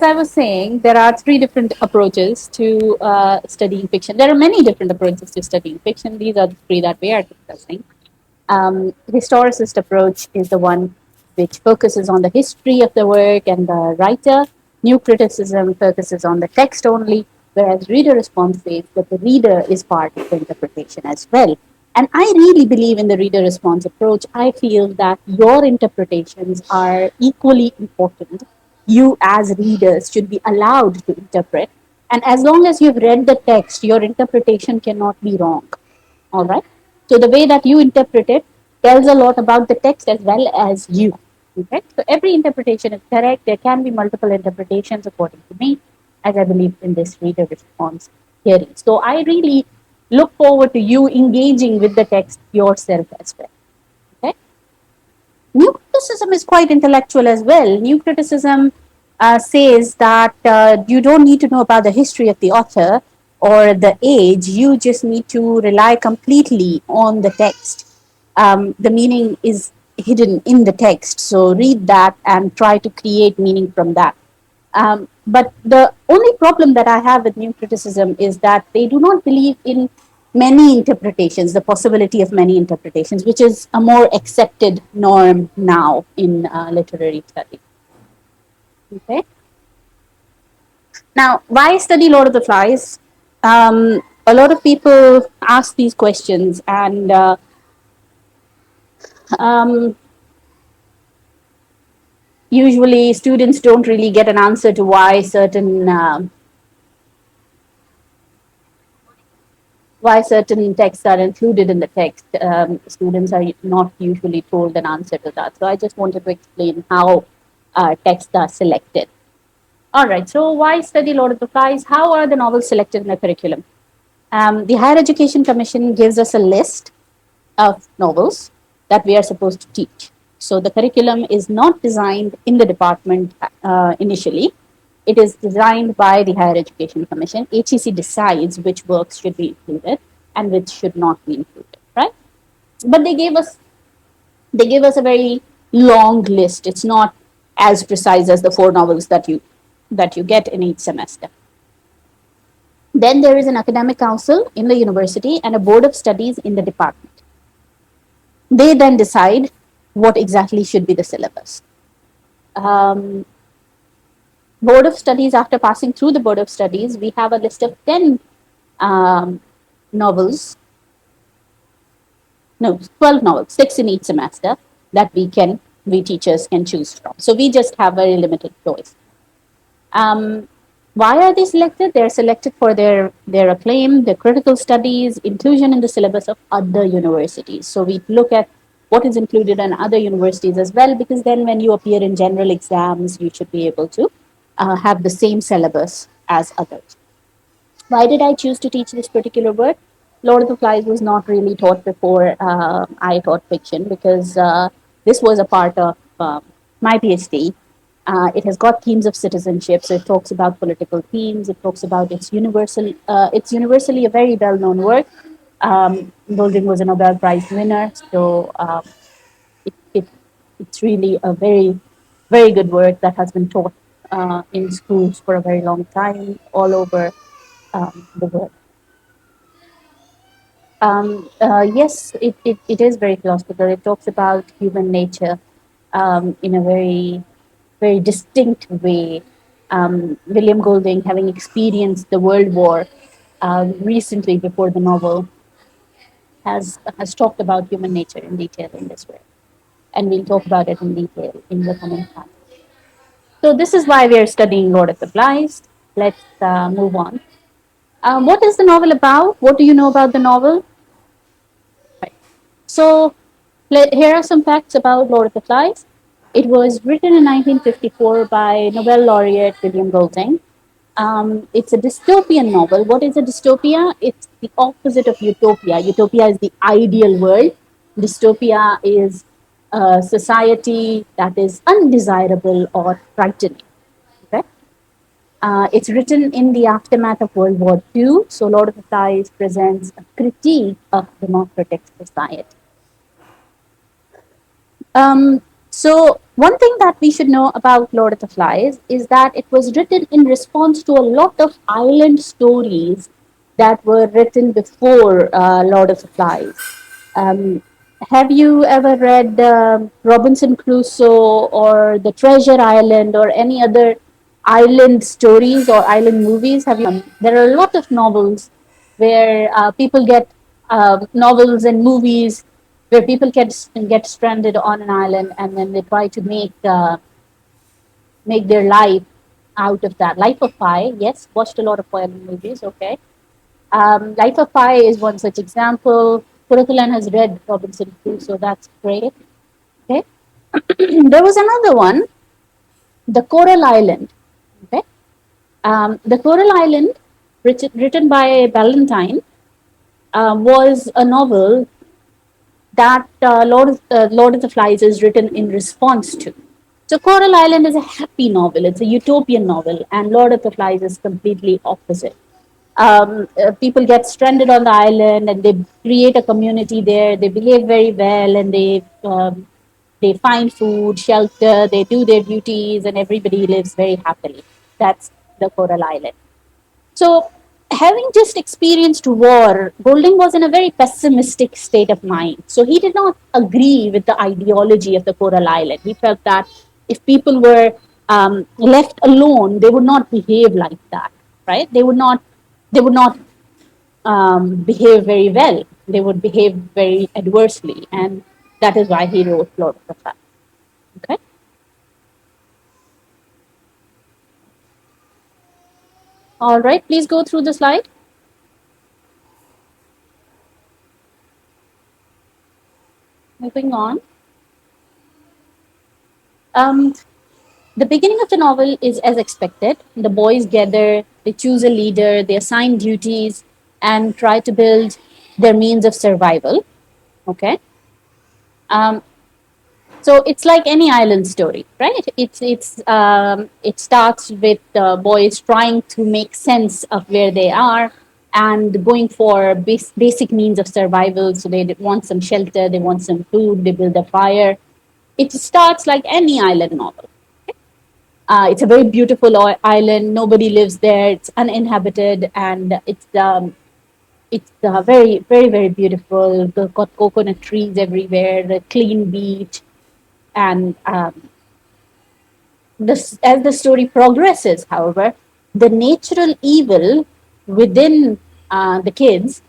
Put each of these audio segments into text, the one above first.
as I was saying, there are three different approaches to studying fiction. There are many different approaches to studying fiction. These are the three that we are discussing. Historicist approach is the one which focuses on the history of the work and the writer. New criticism focuses on the text only, whereas reader response says that the reader is part of the interpretation as well. And I really believe in the reader response approach. I feel that your interpretations are equally important. You, as readers, should be allowed to interpret. And as long as you've read the text, your interpretation cannot be wrong. All right. So the way that you interpret it tells a lot about the text as well as you. Okay. So every interpretation is correct. There can be multiple interpretations according to me, as I believe in this reader response theory. So I really look forward to you engaging with the text yourself as well. Okay. New criticism is quite intellectual as well. New criticism says that you don't need to know about the history of the author or the age, you just need to rely completely on the text. The meaning is hidden in the text, so read that and try to create meaning from that. But the only problem that I have with new criticism is that they do not believe in many interpretations, the possibility of many interpretations, which is a more accepted norm now in literary study. Okay. Now, why study Lord of the Flies? A lot of people ask these questions, and um, usually students don't really get an answer to why certain texts are included in the text. Students are not usually told an answer to that. So I just wanted to explain how texts are selected. All right, so why study Lord of the Flies? How are the novels selected in the curriculum? The Higher Education Commission gives us a list of novels that we are supposed to teach. So the curriculum is not designed in the department initially. It is designed by the Higher Education Commission. HEC decides which works should be included and which should not be included, right? But they gave us a very long list. It's not as precise as the four novels that you get in each semester. Then there is an academic council in the university and a board of studies in the department. They then decide what exactly should be the syllabus. Um, board of studies, after passing through the board of studies, we have a list of 10 novels, no, 12 novels, 6 in each semester that we teachers can choose from. So we just have very limited choice. Why are they selected? They're selected for their acclaim, their critical studies, inclusion in the syllabus of other universities. So we look at what is included in other universities as well, because then when you appear in general exams, you should be able to have the same syllabus as others. Why did I choose to teach this particular word? Lord of the Flies was not really taught before I taught fiction, because this was a part of my PhD. It has got themes of citizenship, so it talks about political themes. It talks about it's universally a very well-known work. Golding was a Nobel Prize winner, so it, it, it's really a very, very good work that has been taught in schools for a very long time all over the world. Yes, it is very philosophical. It talks about human nature in a very, very distinct way. William Golding, having experienced the World War recently before the novel, has talked about human nature in detail in this way. And we'll talk about it in detail in the coming time. So this is why we are studying Lord of the Flies. Let's move on. What is the novel about? What do you know about the novel? Right. So here are some facts about Lord of the Flies. It was written in 1954 by Nobel laureate William Golding. It's a dystopian novel. What is a dystopia? It's the opposite of utopia. Utopia is the ideal world. Dystopia is a society that is undesirable or frightening. Okay? It's written in the aftermath of World War II. So Lord of the Flies presents a critique of democratic society. So One thing that we should know about Lord of the Flies is that it was written in response to a lot of island stories that were written before Lord of the Flies. Um, have you ever read Robinson Crusoe or The Treasure Island or any other island stories or island movies? Have you? There are a lot of novels where people get novels and movies where people get stranded on an island and then they try to make their life out of that. Life of Pi, yes, watched a lot of island movies. Okay, Life of Pi is one such example. Kurikulan has read Robinson Crusoe, so that's great. Okay, there was another one, The Coral Island. Okay, The Coral Island, written by Ballantyne, was a novel that Lord of the Flies is written in response to. So Coral Island is a happy novel. It's a utopian novel, and Lord of the Flies is completely opposite. People get stranded on the island, and they create a community there. They behave very well, and they find food, shelter. They do their duties, and everybody lives very happily. That's the Coral Island. So, having just experienced war, Golding was in a very pessimistic state of mind. So, he did not agree with the ideology of the Coral Island. He felt that if people were left alone, they would not behave like that, right? They would not behave very well. They would behave very adversely, and that is why he wrote Lord of the Flies. Okay. All right. Please go through the slide. Moving on. Um, The beginning of the novel is as expected. The boys gather, they choose a leader, they assign duties, and try to build their means of survival. Okay. Um, so it's like any island story, right? It starts with the boys trying to make sense of where they are and going for basic means of survival. So they want some shelter, they want some food, they build a fire. It starts like any island novel. It's a very beautiful island. Nobody lives there. It's uninhabited, and it's very very very beautiful. They've got coconut trees everywhere, a clean beach, and as the story progresses, however, the natural evil within the kids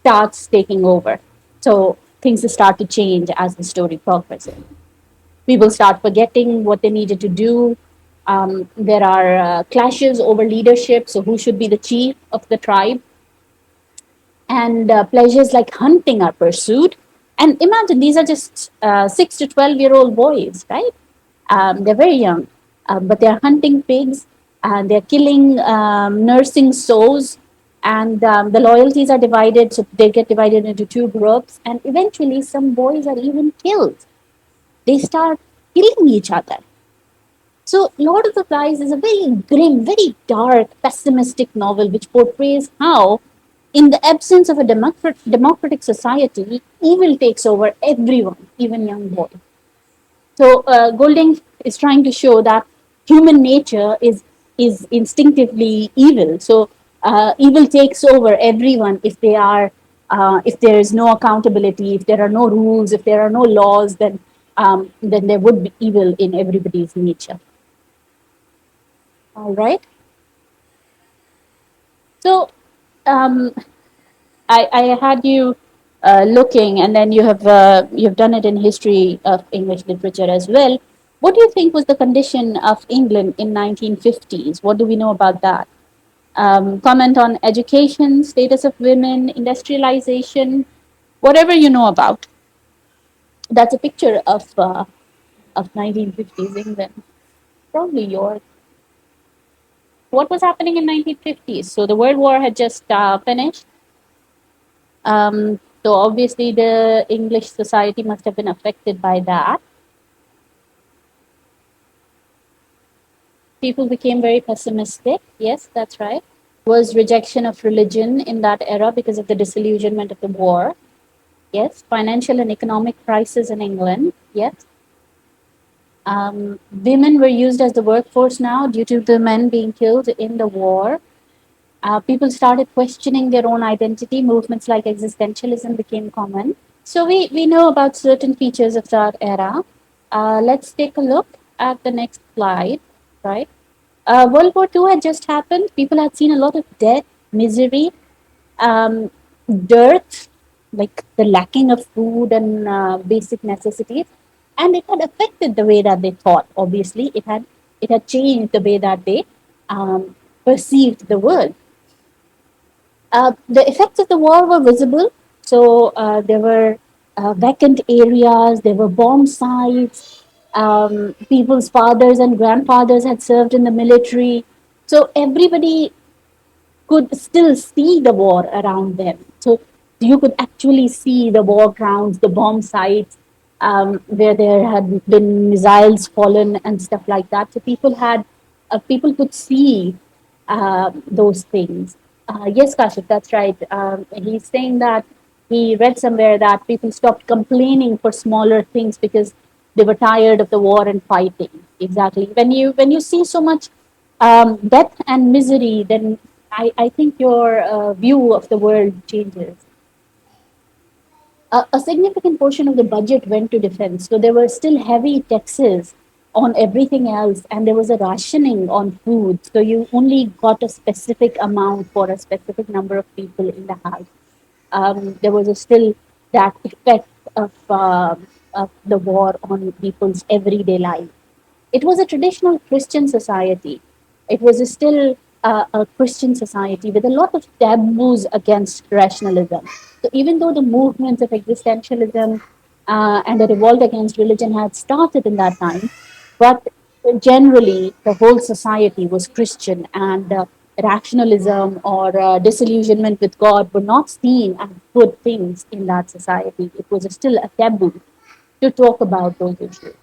starts taking over. So things start to change as the story progresses. People start forgetting what they needed to do. There are clashes over leadership, so who should be the chief of the tribe? And pleasures like hunting are pursued. And imagine these are just 6 to 12-year-old boys, right? They're very young, but they're hunting pigs and they're killing nursing sows. And the loyalties are divided, so they get divided into two groups. And eventually, some boys are even killed. They start killing each other. So, Lord of the Flies is a very grim, very dark, pessimistic novel which portrays how, in the absence of a democratic society, evil takes over everyone, even young boys. So, Golding is trying to show that human nature is instinctively evil. So, evil takes over everyone if there is no accountability, if there are no rules, if there are no laws, then there would be evil in everybody's nature. All right. So um, I had you looking, and then you've done it in history of English literature as well. What do you think was the condition of England in 1950s? What do we know about that? Comment on education, status of women, industrialization, whatever you know about. That's a picture of 1950s England. Probably yours. What was happening in 1950s? So the World War had just finished. So obviously the English society must have been affected by that. People became very pessimistic. Yes, that's right. Was rejection of religion in that era because of the disillusionment of the war. Yes. Financial and economic crisis in England. Yes. Women were used as the workforce now due to the men being killed in the war. People started questioning their own identity. Movements like existentialism became common. So we know about certain features of that era. Let's take a look at the next slide, right? World War II had just happened. People had seen a lot of death, misery, um, dearth, like the lacking of food and basic necessities, and it had affected the way that they thought. Obviously, it had changed the way that they perceived the world. The effects of the war were visible. So there were vacant areas, there were bomb sites. People's fathers and grandfathers had served in the military. So everybody could still see the war around them. So you could actually see the war grounds, the bomb sites, where there had been missiles fallen and stuff like that. So people could see those things. Yes, Kashif, that's right. He's saying that he read somewhere that people stopped complaining for smaller things because they were tired of the war and fighting. Exactly. When you see so much death and misery, then I think your view of the world changes. A significant portion of the budget went to defense. So there were still heavy taxes on everything else, and there was a rationing on food. So you only got a specific amount for a specific number of people in the house. There was still that effect of the war on people's everyday life. It was a traditional Christian society. It was still a Christian society with a lot of taboos against rationalism. So even though the movements of existentialism and the revolt against religion had started in that time, but generally the whole society was Christian, and rationalism or disillusionment with God were not seen as good things in that society. It was still a taboo to talk about those issues.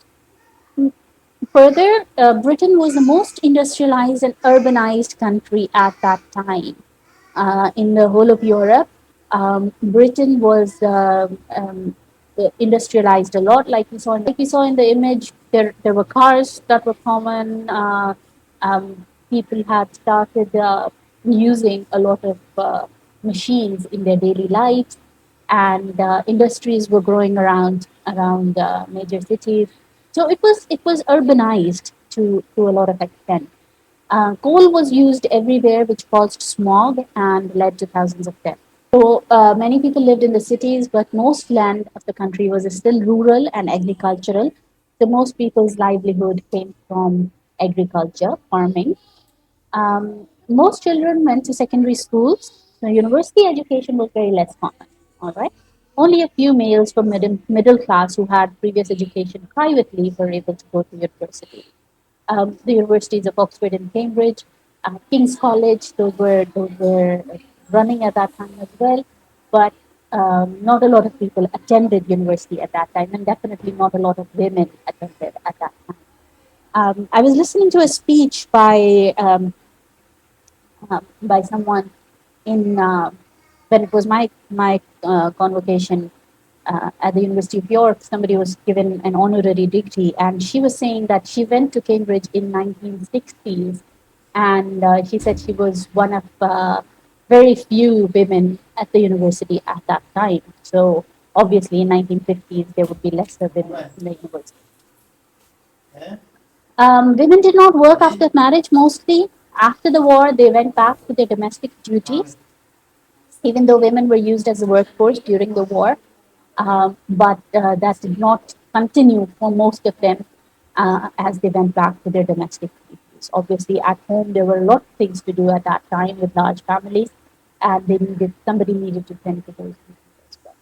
Further, Britain was the most industrialized and urbanized country at that time. In the whole of Europe, Britain was industrialized a lot, like we saw in the image. There were cars that were common. People had started using a lot of machines in their daily lives, and industries were growing around major cities. So it was urbanized to a lot of extent. Coal was used everywhere, which caused smog and led to thousands of deaths. So many people lived in the cities, but most land of the country was still rural and agricultural. So most people's livelihood came from agriculture, farming. Most children went to secondary schools. So university education was very less common. All right. Only a few males from middle class who had previous education privately were able to go to university. The universities of Oxford and Cambridge, King's College, those were running at that time as well, but not a lot of people attended university at that time, and definitely not a lot of women attended at that time. I was listening to a speech by someone in when it was my convocation at the University of York. Somebody was given an honorary degree, and she was saying that she went to Cambridge in 1960s, and she said she was one of very few women at the university at that time. So obviously, in 1950s, there would be lesser women in the university. Women did not work after marriage mostly. After the war, they went back to their domestic duties, even though women were used as a workforce during the war. But that did not continue for most of them as they went back to their domestic duties. Obviously, at home, there were a lot of things to do at that time with large families, and somebody needed to tend to those duties as well.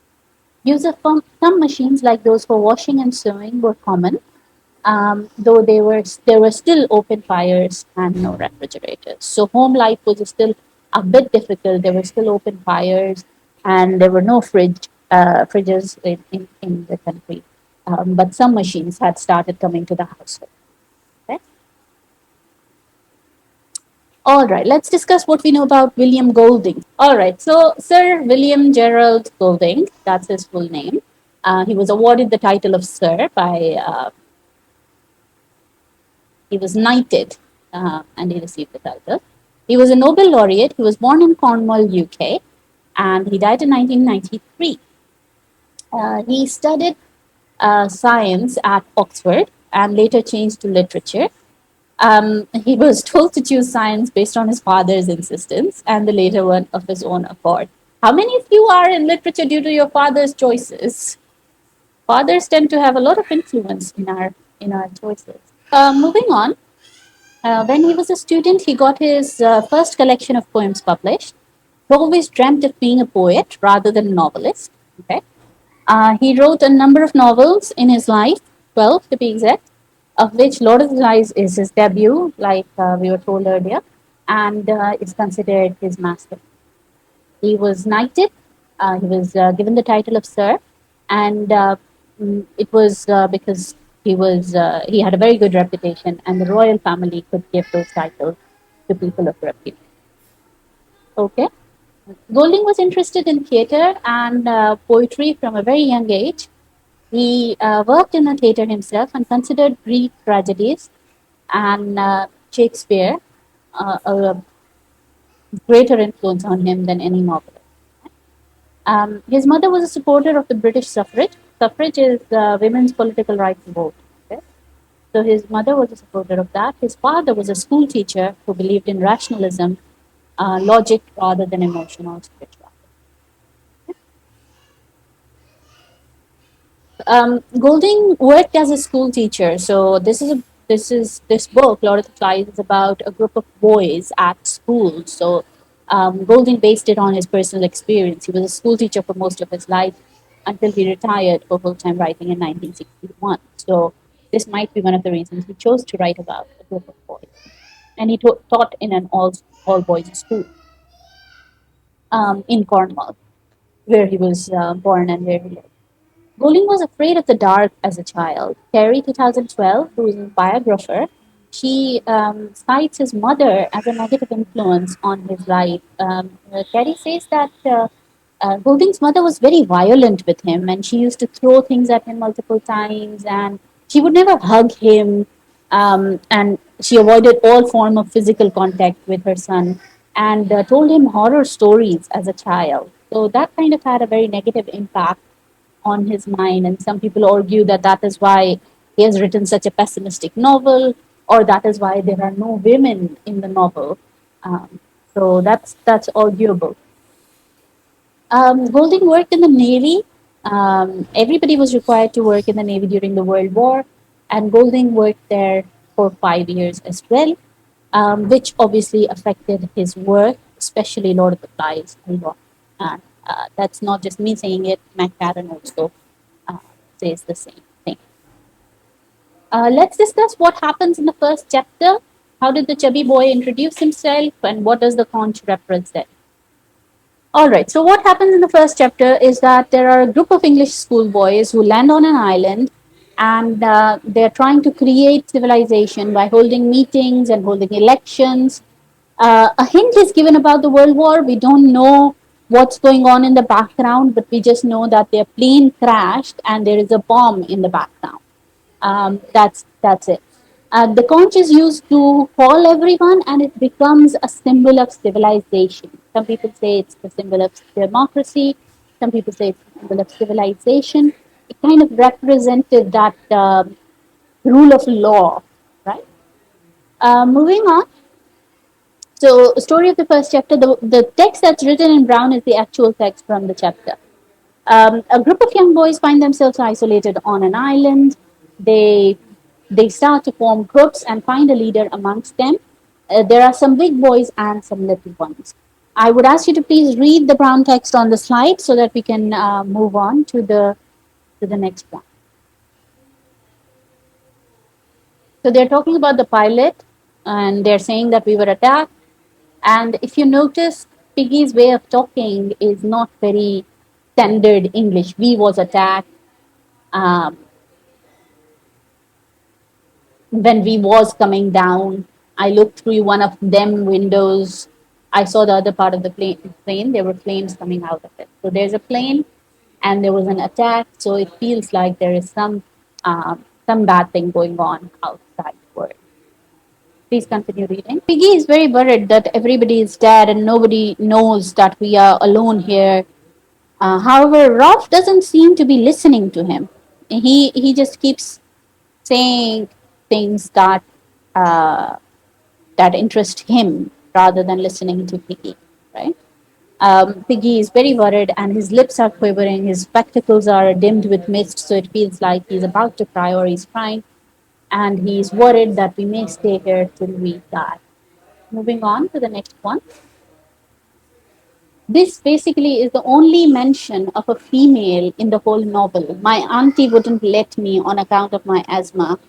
Use of some machines like those for washing and sewing were common, though there were still open fires and no refrigerators. So home life was still a bit difficult. There were still open fires, and there were no fridges in the country. But some machines had started coming to the household. Okay? All right, let's discuss what we know about William Golding. All right, so Sir William Gerald Golding, that's his full name. He was awarded the title of Sir by He was knighted and he received the title. He was a Nobel laureate. He was born in Cornwall, UK, and he died in 1993. He studied science at Oxford and later changed to literature. He was told to choose science based on his father's insistence and the later one of his own accord. How many of you are in literature due to your father's choices? Fathers tend to have a lot of influence in our choices. Moving on, when he was a student, he got his first collection of poems published. He always dreamt of being a poet rather than a novelist. Okay, he wrote a number of novels in his life, 12 to be exact, of which Lord of the Flies is his debut, like we were told earlier, and it's considered his masterpiece. He was knighted. He was given the title of Sir, and it was because he had a very good reputation, and the royal family could give those titles to people of repute. Okay. Golding was interested in theatre and poetry from a very young age. He worked in the theatre himself and considered Greek tragedies and Shakespeare a greater influence on him than any novelist. His mother was a supporter of the British suffrage. Suffrage is women's political right to vote. Okay? So his mother was a supporter of that. His father was a school teacher who believed in rationalism, logic rather than emotional spirituality. Golding worked as a school teacher. So this book, Lord of the Flies, is about a group of boys at school. So Golding based it on his personal experience. He was a school teacher for most of his life until he retired for full time writing in 1961. So this might be one of the reasons he chose to write about a group of boys. And he taught in an all boys school in Cornwall, where he was born and where he lived. Golding was afraid of the dark as a child. Terry, 2012, who is a biographer, she cites his mother as a negative influence on his life. Terry says that Golding's mother was very violent with him, and she used to throw things at him multiple times, and she would never hug him, and she avoided all form of physical contact with her son, and told him horror stories as a child. So that kind of had a very negative impact on his mind. And some people argue that that is why he has written such a pessimistic novel, or that is why there are no women in the novel. So that's arguable. Golding worked in the Navy. Everybody was required to work in the Navy during the World War, and Golding worked there for 5 years as well, which obviously affected his work, especially Lord of the Flies a lot. And that's not just me saying it, McCarran also uh, says the same thing. Let's discuss what happens in the first chapter. How did the chubby boy introduce himself, and what does the conch represent? All right, so what happens in the first chapter is that there are a group of English schoolboys who land on an island and they're trying to create civilization by holding meetings and holding elections. A hint is given about the World War. We don't know what's going on in the background, but we just know that their plane crashed and there is a bomb in the background. That's it. The conch is used to call everyone, and it becomes a symbol of civilization. Some people say it's the symbol of democracy. Some people say it's the symbol of civilization. It kind of represented that rule of law, right? Moving on. So, story of the first chapter. The text that's written in brown is the actual text from the chapter. A group of young boys find themselves isolated on an island. They they start to form groups and find a leader amongst them. There are some big boys and some little ones. I would ask you to please read the brown text on the slide so that we can move on to the next one. So they're talking about the pilot, and they're saying that we were attacked. And if you notice, Piggy's way of talking is not very standard English. We was attacked. Um, when we was coming down, I looked through one of them windows. I saw the other part of the plane. There were flames coming out of it. So there's a plane, and there was an attack. So it feels like there is some bad thing going on outside the world. Please continue reading. Piggy is very worried that everybody is dead and nobody knows that we are alone here. However, Rolf doesn't seem to be listening to him. He just keeps saying things uh, that interest him rather than listening to Piggy, right? Piggy is very worried and his lips are quivering, his spectacles are dimmed with mist, so it feels like he's about to cry or he's crying, and he's worried that we may stay here till we die. Moving on to the next one. This basically is the only mention of a female in the whole novel. My auntie wouldn't let me on account of my asthma.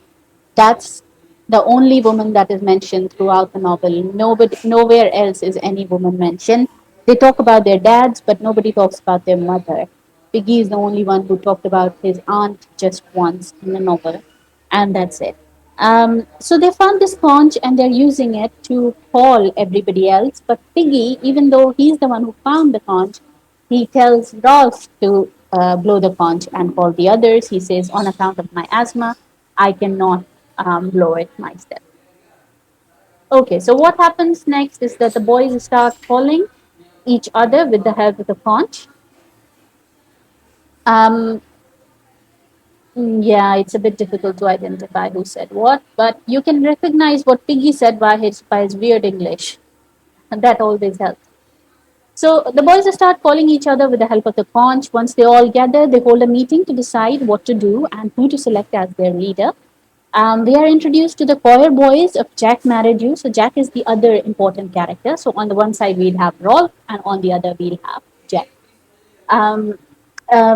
That's the only woman that is mentioned throughout the novel. Nobody, nowhere else is any woman mentioned. They talk about their dads, but nobody talks about their mother. Piggy is the only one who talked about his aunt just once in the novel, and that's it. So they found this conch and they're using it to call everybody else. But Piggy, even though he's the one who found the conch, he tells Rolf to blow the conch and call the others. He says, on account of my asthma, I cannot blow it myself. Okay, so what happens next is that the boys start calling each other with the help of the conch. Um, yeah, it's a bit difficult to identify who said what, but you can recognize what Piggy said by his weird English, and that always helps. So the boys start calling each other with the help of the conch. Once they all gather, they hold a meeting to decide what to do and who to select as their leader. They are introduced to the choir boys of Jack Married You. So Jack is the other important character. So on the one side we'll have Rolf, and on the other we'll have Jack. Um,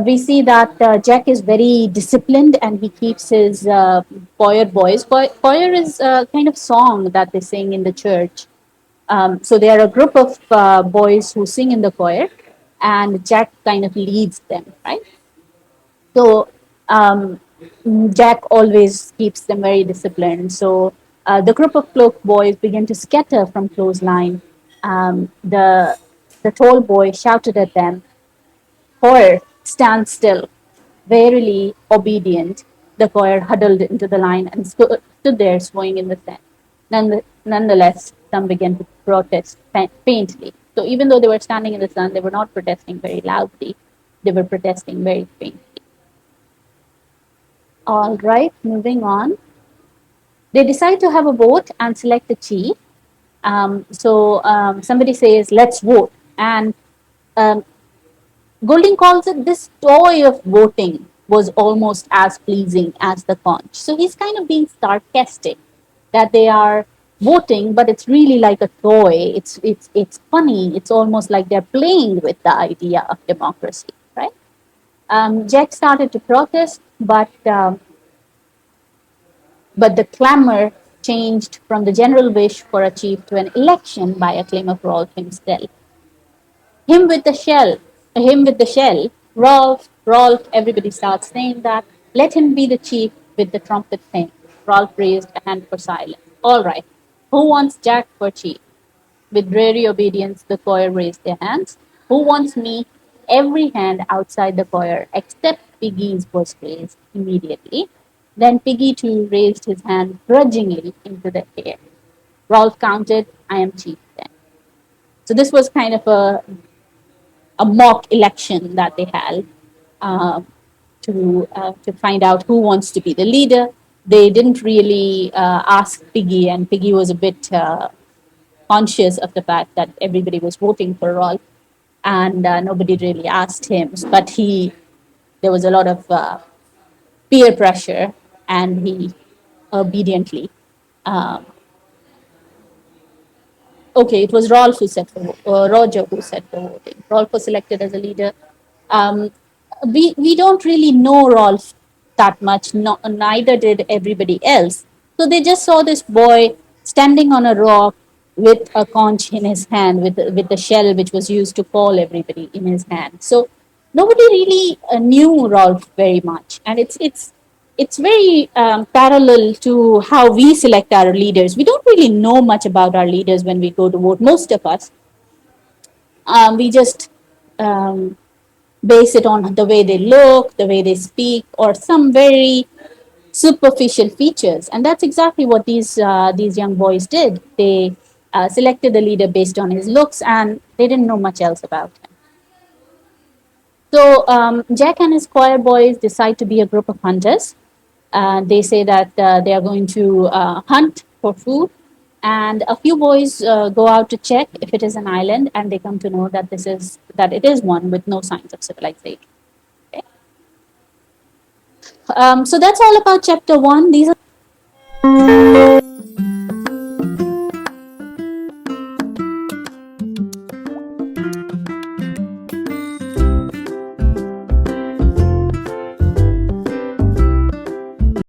we see that Jack is very disciplined and he keeps his choir boys. Choir is a kind of song that they sing in the church. So they are a group of boys who sing in the choir, and Jack kind of leads them, right? So um, Jack always keeps them very disciplined. So the group of cloak boys began to scatter from clothesline. The tall boy shouted at them, "Choir, stand still." Warily obedient, the choir huddled into the line and stood there swaying in the sand. Nonetheless, some began to protest faintly. So even though they were standing in the sun, they were not protesting very loudly. They were protesting very faintly. All right, moving on. They decide to have a vote and select a chief. Somebody says, "Let's vote." And um, Golding calls it this toy of voting was almost as pleasing as the conch. So he's kind of being sarcastic that they are voting, but it's really like a toy. It's funny. It's almost like they're playing with the idea of democracy, right? Jack started to protest, but the clamor changed from the general wish for a chief to an election by a claim of Rolf himself. Him with the shell, him with the shell, Rolf, everybody starts saying that. Let him be the chief with the trumpet thing. Rolf raised a hand for silence. All right. Who wants Jack for chief? With dreary obedience, the choir raised their hands. Who wants me? Every hand outside the choir, except Piggy's, was raised immediately. Then Piggy too raised his hand grudgingly into the air. Rolf counted, I am chief then. So this was kind of a mock election that they held uh, to find out who wants to be the leader. They didn't really ask Piggy, and Piggy was a bit conscious of the fact that everybody was voting for Rolf, and nobody really asked him. But there was a lot of peer pressure, and he obediently uh, okay, it was Rolf who set the Roger who set the voting. Rolf was selected as a leader. Um, we don't really know Rolf that much. No, neither did everybody else. So they just saw this boy standing on a rock with a conch in his hand, with the shell which was used to call everybody in his hand. So nobody really knew Rolf very much, and it's very parallel to how we select our leaders. We don't really know much about our leaders when we go to vote. Most of us, we just base it on the way they look, the way they speak, or some very superficial features, and that's exactly what these young boys did. They selected the leader based on his looks, and they didn't know much else about him. So Jack and his choir boys decide to be a group of hunters. They say that they are going to hunt for food, and a few boys go out to check if it is an island, and they come to know that it is one with no signs of civilization. Okay? So that's all about chapter one. These are